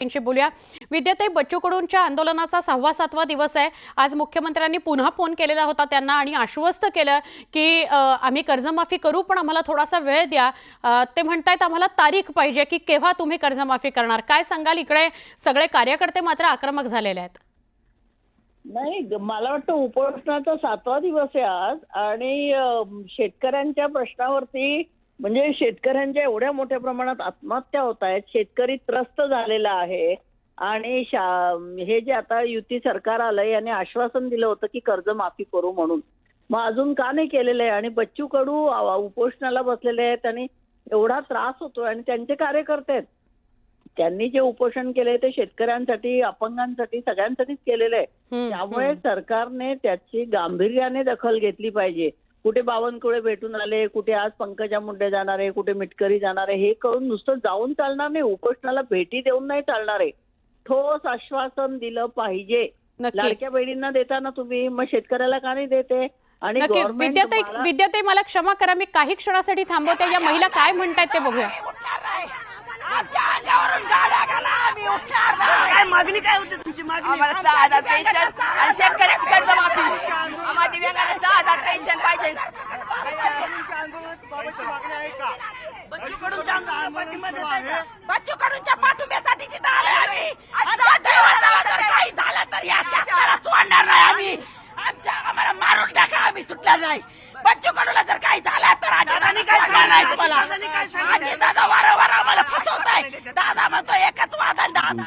यांच्याशी बोलूया। विद्याताई, बच्चू कडूंच्या आंदोलनाचा 6वा-7वा दिवस आहे। आज मुख्यमंत्र्यांनी पुन्हा फोन केलेला होता त्यांना आणि आश्वस्त केलं की आम्ही कर्जमाफी करू, पण आम्हाला थोडासा वेळ द्या। ते म्हणतायत आम्हाला तारीख पाहिजे की केव्हा तुम्ही कर्जमाफी करणार। काय सांगाल? इकडे सगळे कार्यकर्ते मात्र आक्रमक झालेले आहेत। नाही, मला वाटतं उपोषणाचा 7वा दिवस आहे आज आणि शेतकऱ्यांच्या प्रश्नावरती म्हणजे शेतकऱ्यांच्या एवढ्या मोठ्या प्रमाणात आत्महत्या होत आहेत, शेतकरी त्रस्त झालेला आहे आणि हे जे आता युती सरकार आलंय याने आश्वासन दिलं होतं की कर्जमाफी करू म्हणून, मग अजून का नाही केलेलं आहे? आणि बच्चू कडू उपोषणाला बसलेले आहेत आणि एवढा त्रास होतोय आणि त्यांचे कार्यकर्ते आहेत, त्यांनी जे उपोषण केले ते शेतकऱ्यांसाठी, अपंगांसाठी, सगळ्यांसाठीच केलेलं आहे। त्यामुळे सरकारने त्याची गांभीर्याने दखल घेतली पाहिजे। कुठे बावनकुळे भेटून आले, कुठे आज पंकजा मुंडे जाणार आहे, कुठे मिटकरी जाणार आहे, हे करून नुसतं जाऊन चालणार नाही, उपोषणाला भेटी देऊन नाही चालणार आहे। ठोस आश्वासन दिलं पाहिजे। लाडक्या बहिणींना देताना तुम्ही मग शेतकऱ्याला का नाही देते? आणि विद्याताई मला क्षमा करा, मी काही क्षणासाठी थांबवते। या महिला काय म्हणतायत ते बघूया। आमच्या अंगावरून गाड्या घाला, आम्ही उठणार नाही। काय मागणी काय होती तुमची? मागणी आम्हाला 6,000 पेन्शन आणि शेतकऱ्याची कर्जमाफी। आम्हाला दिव्यांगांना 6,000 पेन्शन पाहिजे। बच्चू कडूंच्या पाठिंब्यासाठी जिथं आलोय आम्ही। आमच्या दैवताला जर काही झालं तर या शासनाला सोडणार नाही आम्ही। आम्हाला मारून टाका, आम्ही सुटणार नाही। बच्चू कडूला जर काही झालं तर आजी काय नाही तुम्हाला। आजी दादा वारंवार आम्हाला फसवताय। दादा म्हणतो एकच वादन दादा।